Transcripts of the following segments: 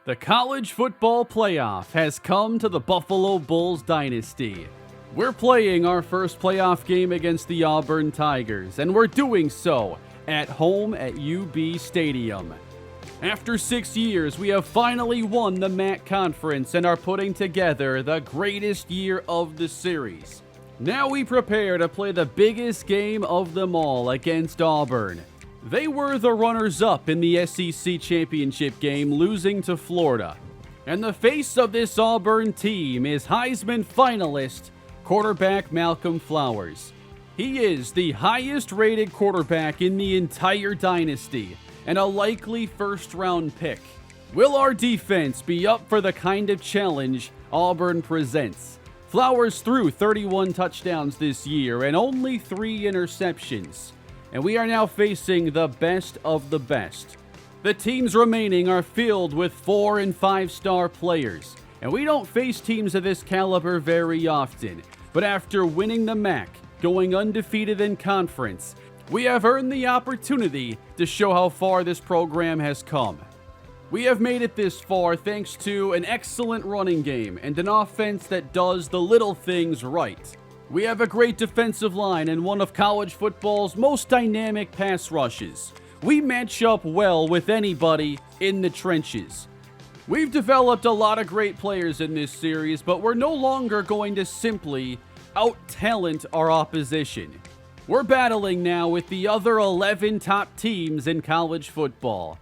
The college football playoff has come to the Buffalo Bulls Dynasty. We're playing our first playoff game against the Auburn Tigers, and we're doing so at home at UB Stadium. After 6 years, we have finally won the MAC Conference and are putting together the greatest year of the series. Now we prepare to play the biggest game of them all against Auburn. They were the runners-up in the SEC championship game, losing to Florida. And the face of this Auburn team is Heisman finalist quarterback Malcolm Flowers. He is the highest-rated quarterback in the entire dynasty and a likely first-round pick. Will our defense be up for the kind of challenge Auburn presents? Flowers threw 31 touchdowns this year and only 3 interceptions. And we are now facing the best of the best. The teams remaining are filled with 4- and 5-star players, and we don't face teams of this caliber very often. But after winning the MAC, going undefeated in conference, we have earned the opportunity to show how far this program has come. We have made it this far thanks to an excellent running game and an offense that does the little things right. We have a great defensive line and one of college football's most dynamic pass rushes. We match up well with anybody in the trenches. We've developed a lot of great players in this series, but we're no longer going to simply out-talent our opposition. We're battling now with the other 11 top teams in college football,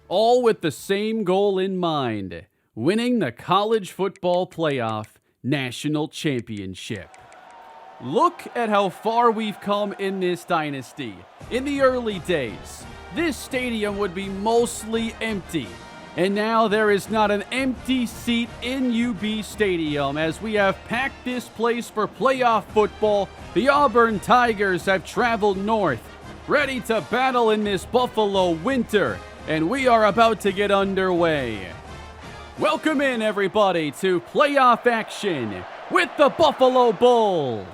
all with the same goal in mind: winning the college football playoff national championship. Look at how far we've come in this dynasty. In the early days, this stadium would be mostly empty. And now there is not an empty seat in UB Stadium as we have packed this place for playoff football. The Auburn Tigers have traveled north, ready to battle in this Buffalo winter, and we are about to get underway. Welcome in, everybody, to playoff action with the Buffalo Bulls.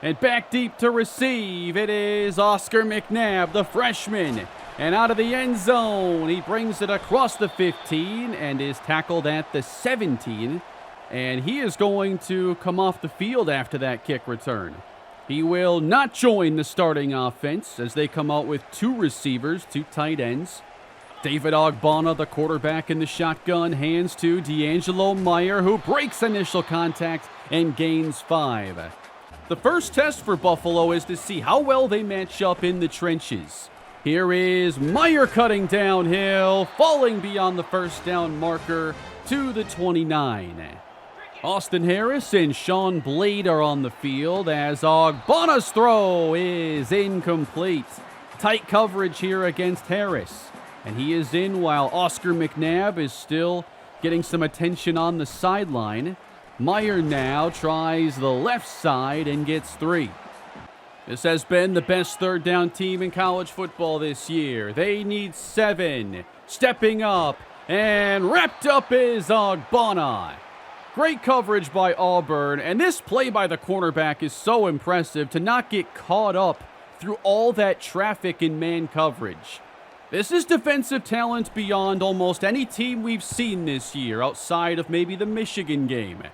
And back deep to receive, it is Oscar McNabb, the freshman. And out of the end zone, he brings it across the 15 and is tackled at the 17. And he is going to come off the field after that kick return. He will not join the starting offense as they come out with 2 receivers, 2 tight ends. David Ogbonna, the quarterback in the shotgun, hands to D'Angelo Meyer, who breaks initial contact and gains 5. The first test for Buffalo is to see how well they match up in the trenches. Here is Meyer cutting downhill, falling beyond the first down marker to the 29. Austin Harris and Sean Blade are on the field as Ogbonna's throw is incomplete. Tight coverage here against Harris. And he is in while Oscar McNabb is still getting some attention on the sideline. Meyer now tries the left side and gets 3. This has been the best third down team in college football this year. They need 7. Stepping up and wrapped up is Ogbonna. Great coverage by Auburn, and this play by the cornerback is so impressive to not get caught up through all that traffic in man coverage. This is defensive talent beyond almost any team we've seen this year outside of maybe the Michigan game.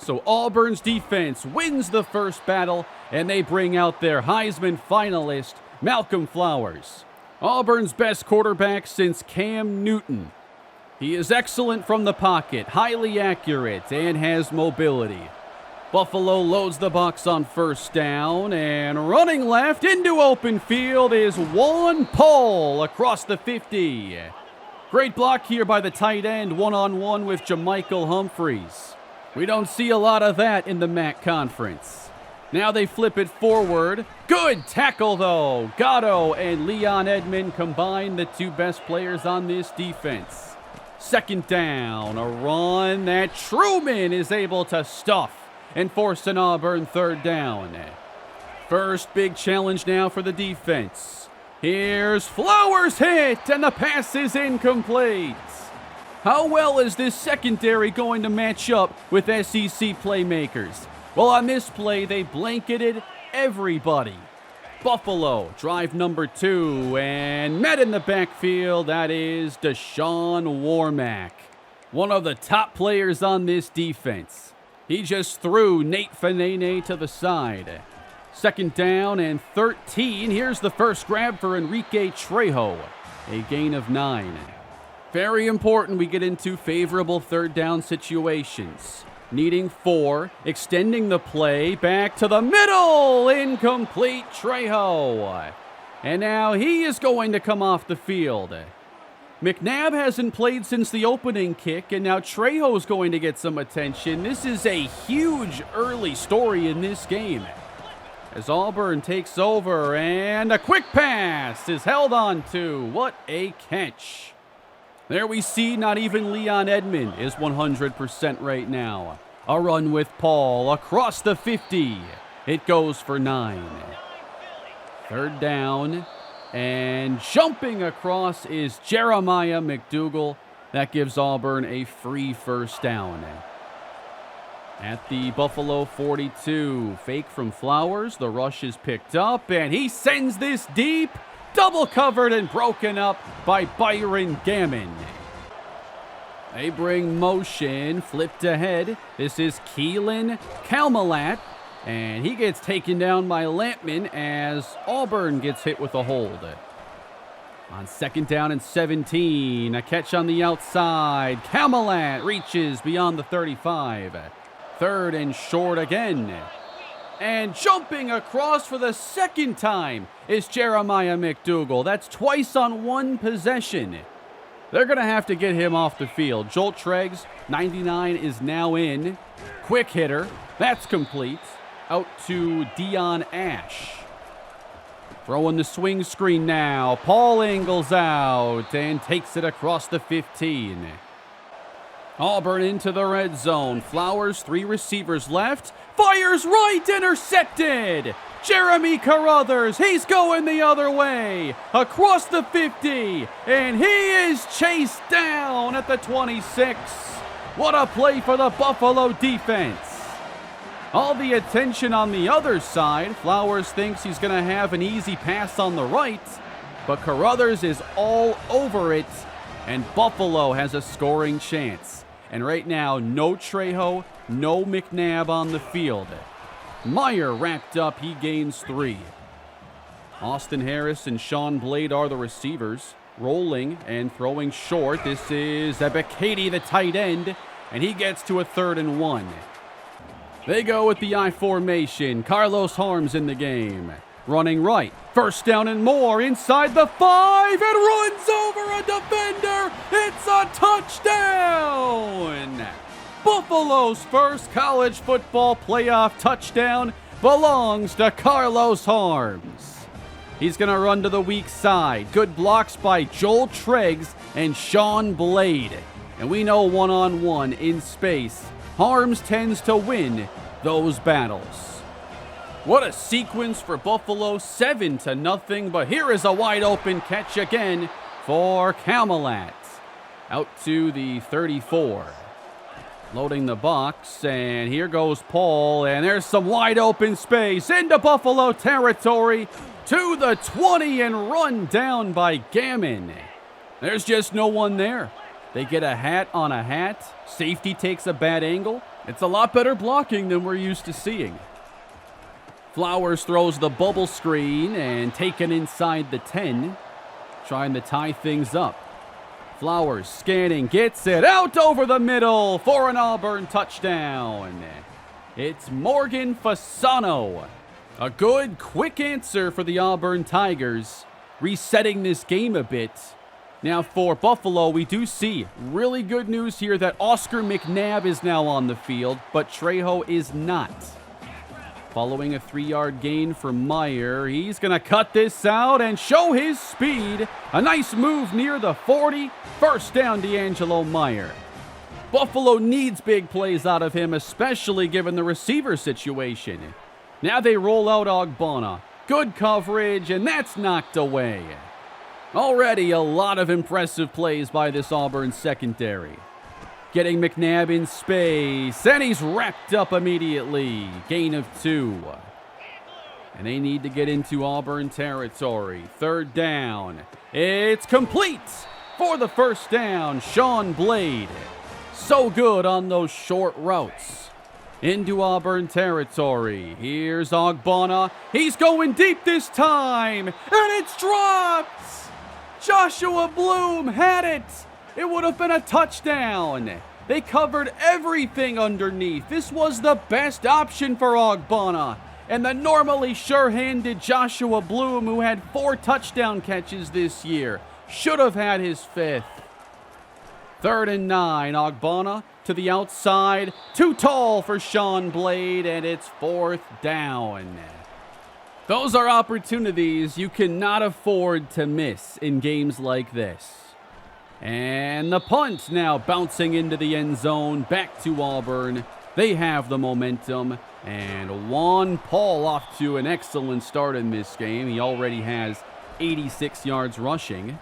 So Auburn's defense wins the first battle, and they bring out their Heisman finalist, Malcolm Flowers. Auburn's best quarterback since Cam Newton. He is excellent from the pocket, highly accurate, and has mobility. Buffalo loads the box on first down, and running left into open field is Juan Paul across the 50. Great block here by the tight end, one-on-one with Jermichael Humphreys. We don't see a lot of that in the MAC Conference. Now they flip it forward. Good tackle, though. Gatto and Leon Edmond combine, the 2 best players on this defense. Second down, a run that Truman is able to stuff and force an Auburn third down. First big challenge now for the defense. Here's Flowers hit, and the pass is incomplete. How well is this secondary going to match up with SEC playmakers? Well, on this play, they blanketed everybody. Buffalo, drive number 2, and met in the backfield, that is Deshaun Warmack. one of the top players on this defense. He just threw Nate Fanene to the side. Second down and 13. Here's the first grab for Enrique Trejo. A gain of 9. Very important we get into favorable third down situations. Needing 4, extending the play back to the middle. Incomplete, Trejo. And now he is going to come off the field. McNabb hasn't played since the opening kick, and now Trejo is going to get some attention. This is a huge early story in this game. As Auburn takes over, and a quick pass is held on to. What a catch. There we see not even Leon Edmond is 100% right now. A run with Paul across the 50. It goes for 9. Third down, and jumping across is Jeremiah McDougal. That gives Auburn a free first down. At the Buffalo 42, fake from Flowers. The rush is picked up, and he sends this deep. Double covered and broken up by Byron Gammon. They bring motion, flipped ahead. This is Keelan Kalmalat, and he gets taken down by Lampman as Auburn gets hit with a hold. On second down and 17, a catch on the outside. Kalmalat reaches beyond the 35. Third and short again. And jumping across for the second time is Jeremiah McDougal. That's twice on one possession. They're going to have to get him off the field. Joel Treggs, 99, is now in. Quick hitter. That's complete. Out to Dion Ash. Throwing the swing screen now. Paul angles out and takes it across the 15. Auburn into the red zone. Flowers, 3 receivers left. Fires right, intercepted. Jeremy Carruthers, he's going the other way. Across the 50, and he is chased down at the 26. What a play for the Buffalo defense. All the attention on the other side. Flowers thinks he's going to have an easy pass on the right, but Carruthers is all over it, and Buffalo has a scoring chance. And right now, no Trejo, no McNabb on the field. Meyer racked up, he gains 3. Austin Harris and Sean Blade are the receivers. Rolling and throwing short. This is Ebekati, the tight end, and he gets to a 3rd and 1. They go with the I formation. Carlos Harms in the game. Running right. First down and more inside the 5 and runs over a defender. It's a touchdown. Buffalo's first college football playoff touchdown belongs to Carlos Harms. He's going to run to the weak side. Good blocks by Joel Treggs and Sean Blade. And we know one-on-one in space, Harms tends to win those battles. What a sequence for Buffalo, 7-0, but here is a wide open catch again for Kalmalat. Out to the 34. Loading the box, and here goes Paul, and there's some wide open space into Buffalo territory to the 20 and run down by Gammon. There's just no one there. They get a hat on a hat. Safety takes a bad angle. It's a lot better blocking than we're used to seeing. Flowers throws the bubble screen and taken inside the 10, trying to tie things up. Flowers scanning, gets it out over the middle for an Auburn touchdown. It's Morgan Fasano. A good, quick answer for the Auburn Tigers, resetting this game a bit. Now for Buffalo, we do see really good news here that Oscar McNabb is now on the field, but Trejo is not. Following a 3-yard gain for Meyer, he's going to cut this out and show his speed. A nice move near the 40. First down, D'Angelo Meyer. Buffalo needs big plays out of him, especially given the receiver situation. Now they roll out Ogbonna. Good coverage, and that's knocked away. Already a lot of impressive plays by this Auburn secondary. Getting McNabb in space, and he's wrapped up immediately. Gain of 2. And they need to get into Auburn territory. Third down. It's complete for the first down. Sean Blade. So good on those short routes. Into Auburn territory. Here's Ogbonna. He's going deep this time. And it's dropped. Joshua Bloom had it. It would have been a touchdown. They covered everything underneath. This was the best option for Ogbonna. And the normally sure-handed Joshua Bloom, who had 4 touchdown catches this year, should have had his 5th. 3rd and 9, Ogbonna to the outside. Too tall for Sean Blade, and it's 4th down. Those are opportunities you cannot afford to miss in games like this. And the punt now bouncing into the end zone, back to Auburn. They have the momentum, and Juan Paul off to an excellent start in this game. He already has 86 yards rushing.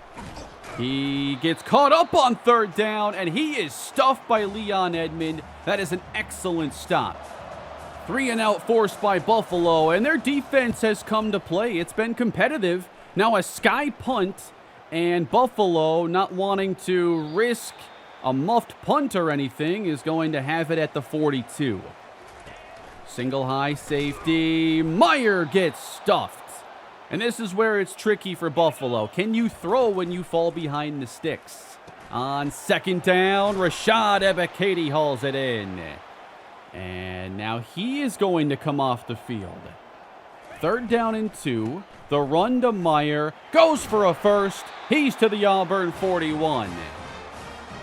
He gets caught up on 3rd down, and he is stuffed by Leon Edmond. That is an excellent stop. 3 and out forced by Buffalo, and their defense has come to play. It's been competitive. Now a sky punt, and Buffalo, not wanting to risk a muffed punt or anything, is going to have it at the 42. Single high safety. Meyer gets stuffed. And this is where it's tricky for Buffalo. Can you throw when you fall behind the sticks? On 2nd down, Rashad Ebiketie hauls it in. And now he is going to come off the field. 3rd down and 2. The run to Meyer. Goes for a first. He's to the Auburn 41.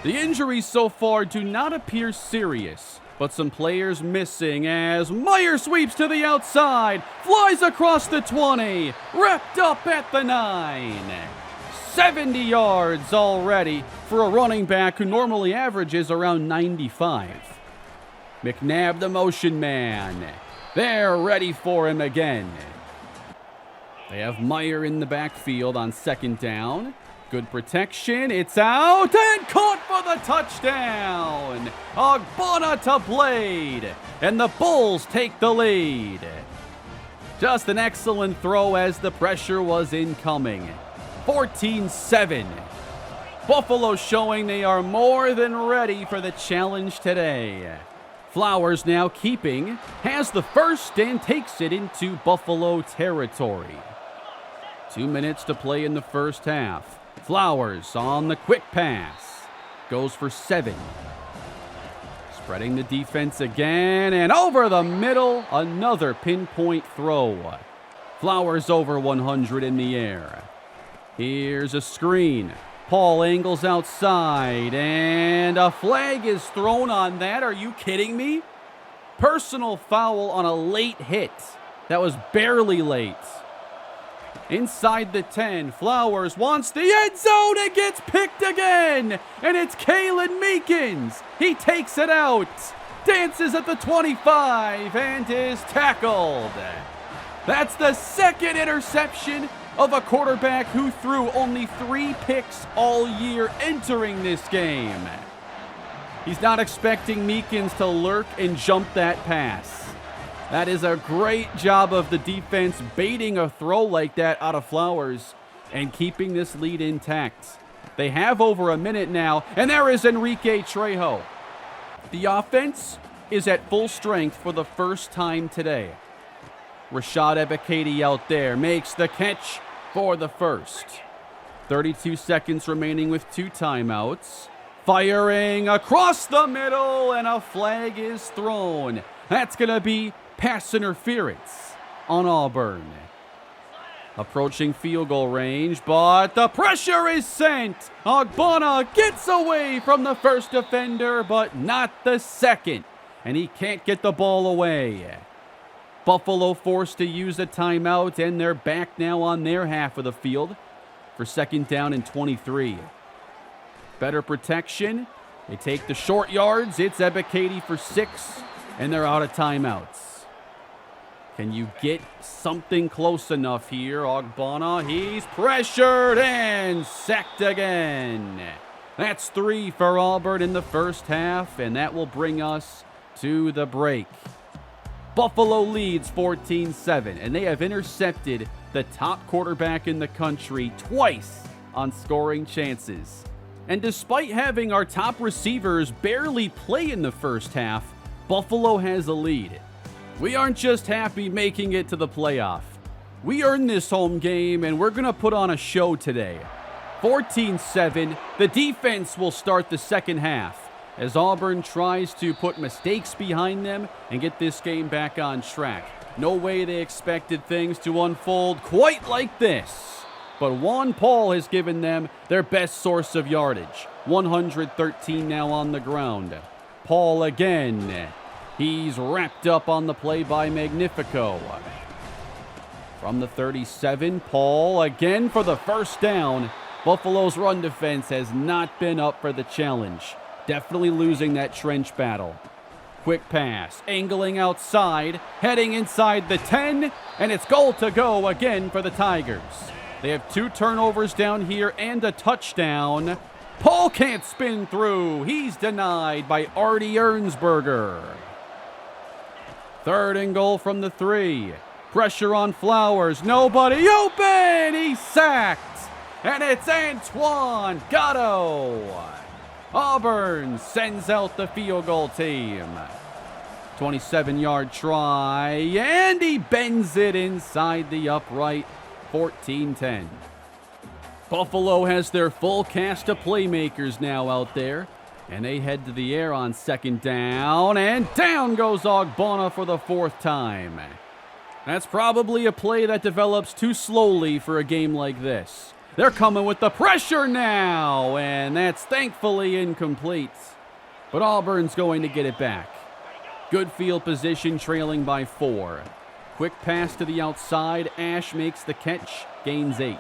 The injuries so far do not appear serious, but some players missing as Meyer sweeps to the outside, flies across the 20, wrapped up at the 9. 70 yards already for a running back who normally averages around 95. McNabb, the motion man. They're ready for him again. They have Meyer in the backfield on 2nd down. Good protection. It's out and caught for the touchdown. Ogbonna to Blade. And the Bulls take the lead. Just an excellent throw as the pressure was incoming. 14-7. Buffalo showing they are more than ready for the challenge today. Flowers now keeping, has the first and takes it into Buffalo territory. 2 minutes to play in the first half. Flowers on the quick pass. Goes for 7. Spreading the defense again, and over the middle, another pinpoint throw. Flowers over 100 in the air. Here's a screen. Paul angles outside, and a flag is thrown on that. Are you kidding me? Personal foul on a late hit. That was barely late. Inside the 10, Flowers wants the end zone and gets picked again. And it's Kalen Meekins. He takes it out, dances at the 25, and is tackled. That's the 2nd interception of a quarterback who threw only 3 picks all year entering this game. He's not expecting Meekins to lurk and jump that pass. That is a great job of the defense baiting a throw like that out of Flowers and keeping this lead intact. They have over a minute now, and there is Enrique Trejo. The offense is at full strength for the first time today. Rashad Ebiketie out there makes the catch for the first. 32 seconds remaining with 2 timeouts. Firing across the middle, and a flag is thrown. That's going to be pass interference on Auburn. Approaching field goal range, but the pressure is sent. Ogbonna gets away from the first defender, but not the second. And he can't get the ball away. Buffalo forced to use a timeout, and they're back now on their half of the field for 2nd down and 23. Better protection. They take the short yards. It's Ebiketie for 6, and they're out of timeouts. Can you get something close enough here? Ogbonna, he's pressured and sacked again. That's 3 for Auburn in the first half, and that will bring us to the break. Buffalo leads 14-7, and they have intercepted the top quarterback in the country twice on scoring chances. And despite having our top receivers barely play in the first half, Buffalo has a lead. We aren't just happy making it to the playoff. We earned this home game, and we're going to put on a show today. 14-7, the defense will start the second half as Auburn tries to put mistakes behind them and get this game back on track. No way they expected things to unfold quite like this. But Juan Paul has given them their best source of yardage. 113 now on the ground. Paul again. He's wrapped up on the play by Magnifico. From the 37, Paul again for the first down. Buffalo's run defense has not been up for the challenge. Definitely losing that trench battle. Quick pass, angling outside, heading inside the 10, and it's goal to go again for the Tigers. They have 2 turnovers down here and a touchdown. Paul can't spin through. He's denied by Artie Ernsberger. 3rd and goal from the 3. Pressure on Flowers. Nobody open. He's sacked. And it's Antoine Gatto. Auburn sends out the field goal team. 27-yard try. And he bends it inside the upright. 14-10. Buffalo has their full cast of playmakers now out there. And they head to the air on 2nd down. And down goes Ogbonna for the 4th time. That's probably a play that develops too slowly for a game like this. They're coming with the pressure now. And that's thankfully incomplete. But Auburn's going to get it back. Good field position, trailing by 4. Quick pass to the outside. Ash makes the catch. Gains 8.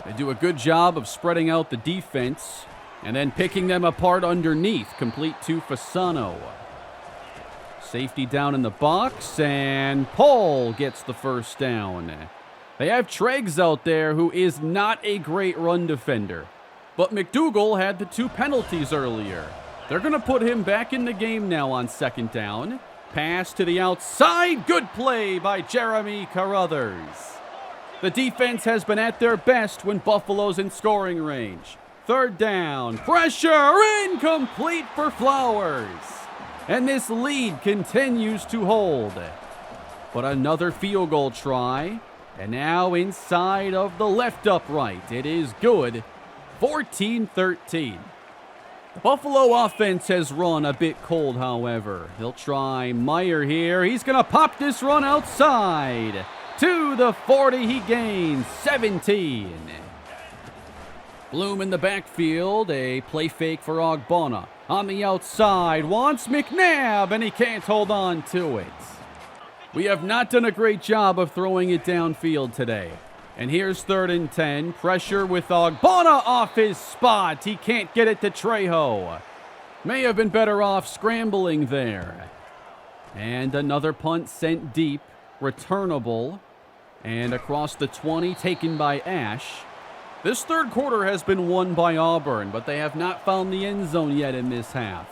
They do a good job of spreading out the defense and then picking them apart underneath. Complete to Fasano. Safety down in the box, and Paul gets the first down. They have Treggs out there, who is not a great run defender. But McDougal had the 2 penalties earlier. They're going to put him back in the game now on 2nd down. Pass to the outside. Good play by Jeremy Carruthers. The defense has been at their best when Buffalo's in scoring range. 3rd down. Pressure. Incomplete for Flowers. And this lead continues to hold. But another field goal try. And now inside of the left upright. It is good. 14-13. The Buffalo offense has run a bit cold, however. They'll try Meyer here. He's going to pop this run outside. To the 40, he gains 17. Bloom in the backfield. A play fake for Ogbonna. On the outside, wants McNabb, and he can't hold on to it. We have not done a great job of throwing it downfield today. And here's 3rd and 10. Pressure with Ogbonna off his spot. He can't get it to Trejo. May have been better off scrambling there. And another punt sent deep. Returnable. And across the 20, taken by Ash. This 3rd quarter has been won by Auburn, but they have not found the end zone yet in this half.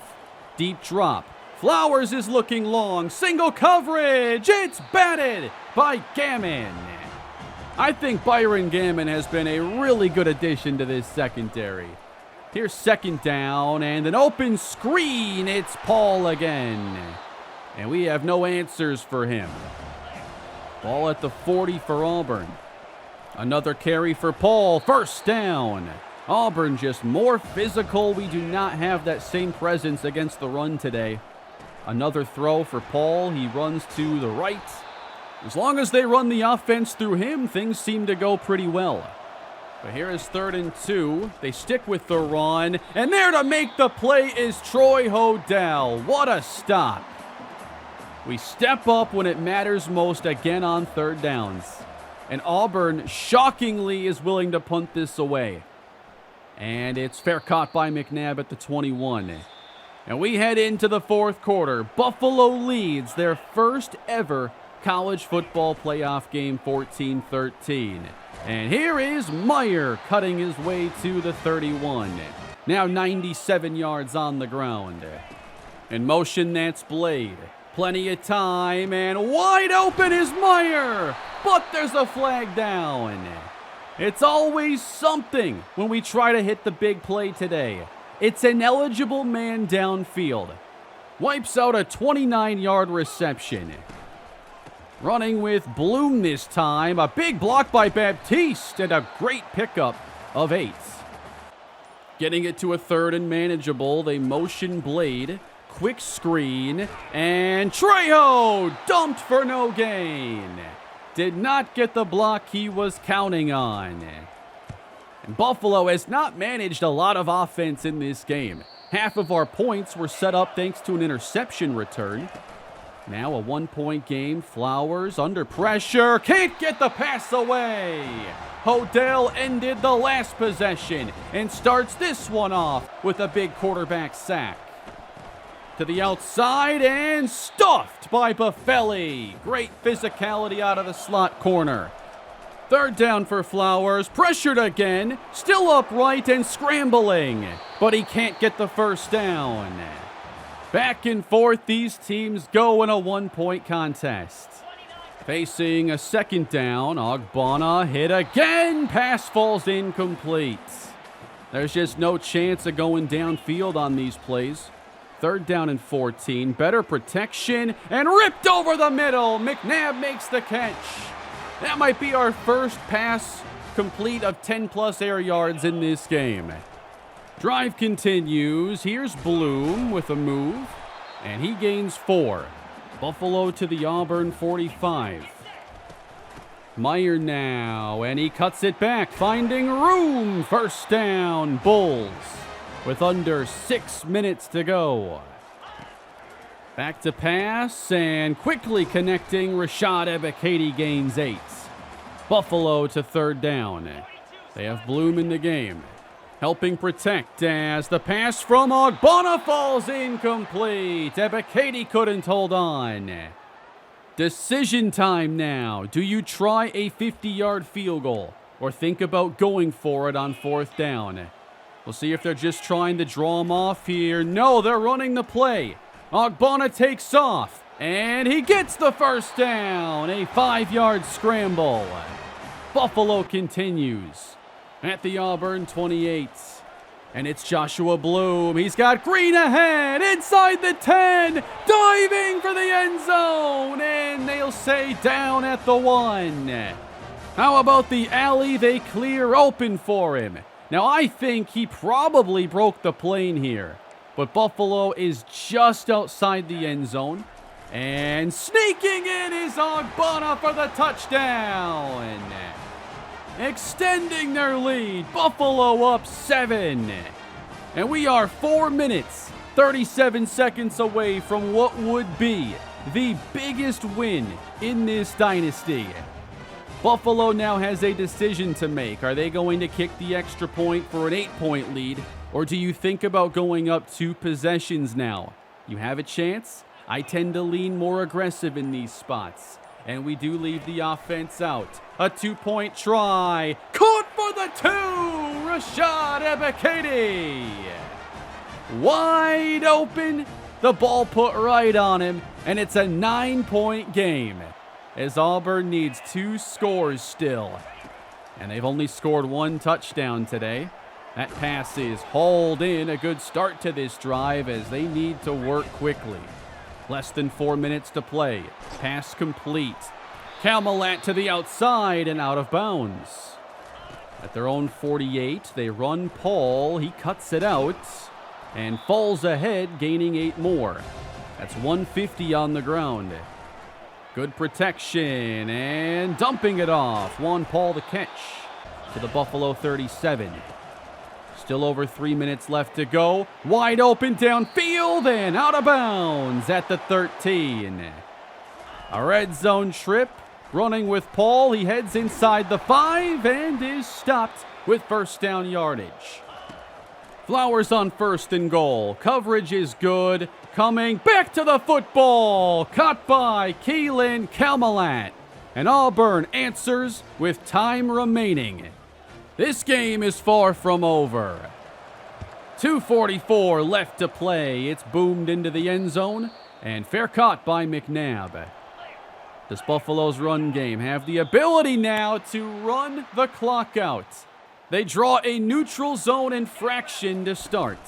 Deep drop. Flowers is looking long. Single coverage. It's batted by Gammon. I think Byron Gammon has been a really good addition to this secondary. Here's 2nd down and an open screen. It's Paul again. And we have no answers for him. Ball at the 40 for Auburn. Another carry for Paul. 1st down. Auburn just more physical. We do not have that same presence against the run today. Another throw for Paul. He runs to the right. As long as they run the offense through him, things seem to go pretty well. But here is 3rd and 2. They stick with the run. And there to make the play is Troy Hodell. What a stop. We step up when it matters most again on 3rd downs. And Auburn shockingly is willing to punt this away. And it's fair caught by McNabb at the 21. And we head into the 4th quarter. Buffalo leads their first ever college football playoff game, 14-13. And here is Meyer cutting his way to the 31. Now 97 yards on the ground. In motion, that's Blade. Plenty of time, and wide open is Meyer. But there's a flag down. It's always something when we try to hit the big play today. It's an eligible man downfield. Wipes out a 29-yard reception. Running with Bloom this time. A big block by Baptiste and a great pickup of 8. Getting it to a 3rd and manageable. They motion Blade. Quick screen. And Trejo dumped for no gain. Did not get the block he was counting on. And Buffalo has not managed a lot of offense in this game. Half of our points were set up thanks to an interception return. Now a 1-point game. Flowers under pressure. Can't get the pass away. Hodell ended the last possession and starts this one off with a big quarterback sack. To the outside and stuffed by Buffelli. Great physicality out of the slot corner. 3rd down for Flowers. Pressured again. Still upright and scrambling. But he can't get the 1st down. Back and forth these teams go in a 1-point contest. Facing a 2nd down. Ogbonna hit again. Pass falls incomplete. There's just no chance of going downfield on these plays. 3rd down and 14. Better protection and ripped over the middle. McNabb makes the catch. That might be our first pass complete of 10-plus air yards in this game. Drive continues. Here's Bloom with a move, and he gains 4. Buffalo to the Auburn 45. Meyer now, and he cuts it back, finding room. 1st down, Bulls. With under 6 minutes to go. Back to pass and quickly connecting. Rashad Ebiketie gains 8. Buffalo to 3rd down. They have Bloom in the game. Helping protect as the pass from Ogbonna falls incomplete. Ebiketie couldn't hold on. Decision time now. Do you try a 50-yard field goal or think about going for it on 4th down? We'll see if they're just trying to draw him off here. No, they're running the play. Ogbonna takes off, and he gets the 1st down. A 5-yard scramble. Buffalo continues at the Auburn 28. And it's Joshua Bloom. He's got Green ahead, inside the 10, diving for the end zone, and they'll say down at the 1. How about the alley they clear open for him? Now, I think he probably broke the plane here, but Buffalo is just outside the end zone. And sneaking in is Ogbonna for the touchdown. Extending their lead, Buffalo up 7. And we are 4 minutes, 37 seconds away from what would be the biggest win in this dynasty. Buffalo now has a decision to make. Are they going to kick the extra point for an 8-point lead, or do you think about going up 2 possessions now? You have a chance. I tend to lean more aggressive in these spots, and we do leave the offense out. A 2-point try. Caught for the 2. Rashad Ebiketie. Wide open. The ball put right on him, and it's a 9-point game. As Auburn needs 2 scores still. And they've only scored 1 touchdown today. That pass is hauled in. A good start to this drive as they need to work quickly. Less than 4 minutes to play. Pass complete. Calmelat to the outside and out of bounds. At their own 48, they run Paul. He cuts it out and falls ahead, gaining 8 more. That's 150 on the ground. Good protection and dumping it off. Juan Paul the catch to the Buffalo 37. Still over 3 minutes left to go. Wide open downfield and out of bounds at the 13. A red zone trip. Running with Paul. He heads inside the 5 and is stopped with 1st down yardage. Flowers on 1st and goal. Coverage is good. Coming back to the football. Caught by Keelan Calmelat. And Auburn answers with time remaining. This game is far from over. 2:44 left to play. It's boomed into the end zone. And fair caught by McNabb. Does Buffalo's run game have the ability now to run the clock out? They draw a neutral zone infraction to start.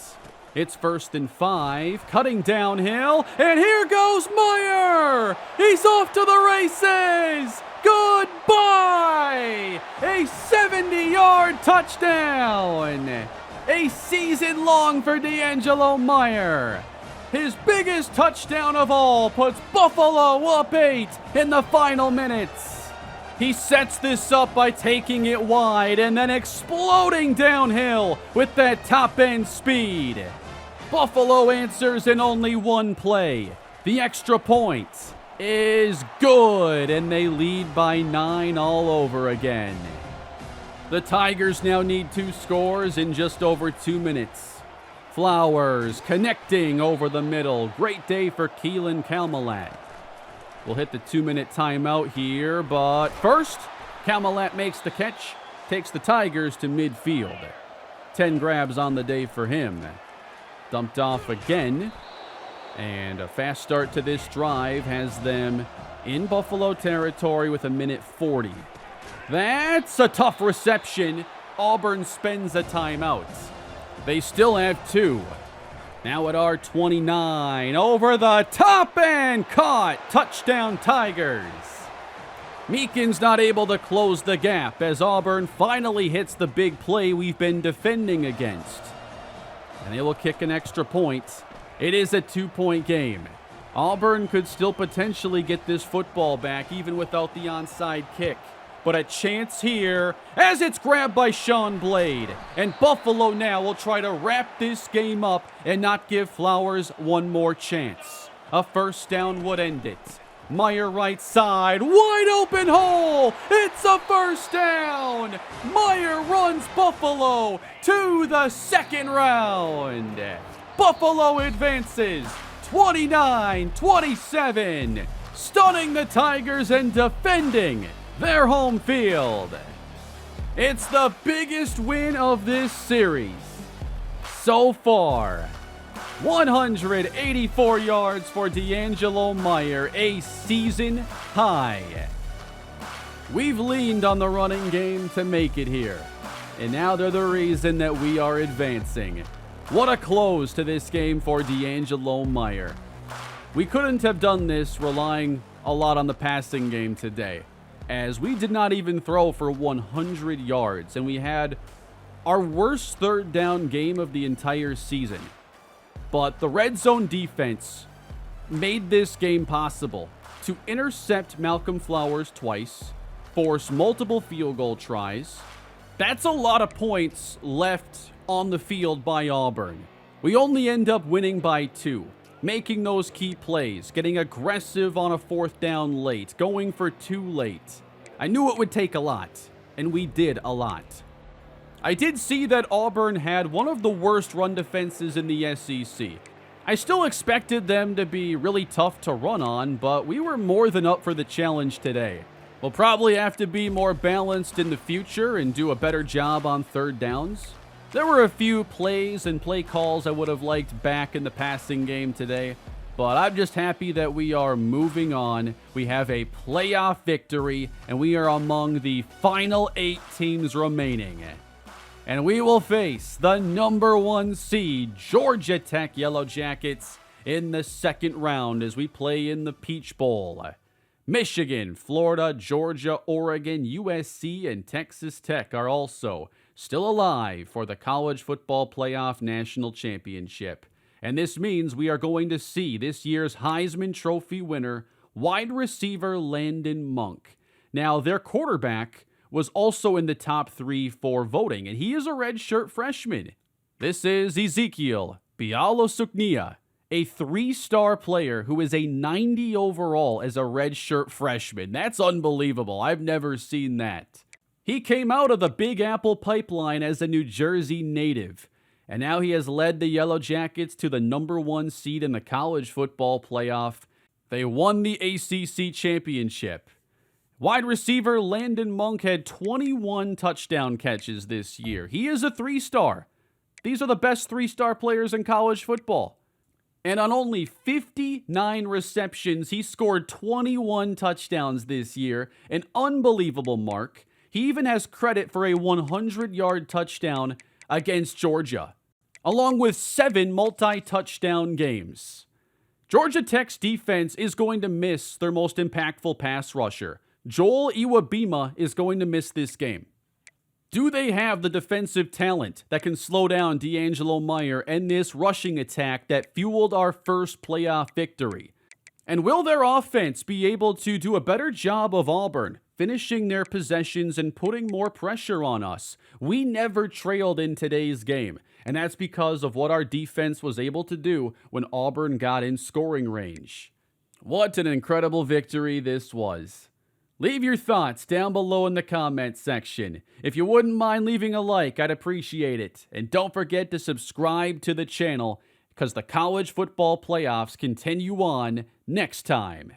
It's 1st and 5, cutting downhill, and here goes Meyer! He's off to the races! Goodbye! A 70-yard touchdown! A season long for D'Angelo Meyer. His biggest touchdown of all puts Buffalo up 8 in the final minutes. He sets this up by taking it wide and then exploding downhill with that top-end speed. Buffalo answers in only one play. The extra point is good, and they lead by 9 all over again. The Tigers now need 2 scores in just over 2 minutes. Flowers connecting over the middle. Great day for Keelan Kalmalat. We'll hit the 2-minute timeout here, but first, Kalmalat makes the catch, takes the Tigers to midfield. 10 grabs on the day for him. Dumped off again, and a fast start to this drive has them in Buffalo territory with 1:40. That's a tough reception. Auburn spends a timeout. They still have 2. Now at our 29, over the top and caught. Touchdown Tigers. Meekin's not able to close the gap as Auburn finally hits the big play we've been defending against. And they will kick an extra point. It is a 2-point game. Auburn could still potentially get this football back even without the onside kick. But a chance here as it's grabbed by Sean Blade. And Buffalo now will try to wrap this game up and not give Flowers one more chance. A first down would end it. Meyer right side, wide open hole. It's a first down. Meyer runs Buffalo to the second round. Buffalo advances 29-27, stunning the Tigers and defending their home field. It's the biggest win of this series so far. 184 yards for D'Angelo Meyer, a season high. We've leaned on the running game to make it here, and now they're the reason that we are advancing. What a close to this game for D'Angelo Meyer. We couldn't have done this relying a lot on the passing game today, as we did not even throw for 100 yards, and we had our worst third down game of the entire season. But the red zone defense made this game possible to intercept Malcolm Flowers twice, force multiple field goal tries. That's a lot of points left on the field by Auburn. We only end up winning by 2, making those key plays, getting aggressive on a 4th down late, going for 2 late. I knew it would take a lot, and we did a lot. I did see that Auburn had one of the worst run defenses in the SEC. I still expected them to be really tough to run on, but we were more than up for the challenge today. We'll probably have to be more balanced in the future and do a better job on third downs. There were a few plays and play calls I would have liked back in the passing game today, but I'm just happy that we are moving on. We have a playoff victory, and we are among the final 8 teams remaining. And we will face the number 1 seed, Georgia Tech Yellow Jackets, in the second round as we play in the Peach Bowl. Michigan, Florida, Georgia, Oregon, USC, and Texas Tech are also still alive for the College Football Playoff National Championship. And this means we are going to see this year's Heisman Trophy winner, wide receiver Landon Monk. Now, their quarterback was also in the top 3 for voting, and he is a redshirt freshman. This is Ezekiel Bialosuknia, a 3-star player who is a 90 overall as a redshirt freshman. That's unbelievable. I've never seen that. He came out of the Big Apple pipeline as a New Jersey native, and now he has led the Yellow Jackets to the number 1 seed in the college football playoff. They won the ACC championship. Wide receiver Landon Monk had 21 touchdown catches this year. He is a 3-star. These are the best 3-star players in college football. And on only 59 receptions, he scored 21 touchdowns this year, an unbelievable mark. He even has credit for a 100-yard touchdown against Georgia, along with 7 multi-touchdown games. Georgia Tech's defense is going to miss their most impactful pass rusher. Joel Iwabima is going to miss this game. Do they have the defensive talent that can slow down D'Angelo Meyer and this rushing attack that fueled our first playoff victory? And will their offense be able to do a better job of Auburn, finishing their possessions and putting more pressure on us? We never trailed in today's game, and that's because of what our defense was able to do when Auburn got in scoring range. What an incredible victory this was. Leave your thoughts down below in the comments section. If you wouldn't mind leaving a like, I'd appreciate it. And don't forget to subscribe to the channel, because the college football playoffs continue on next time.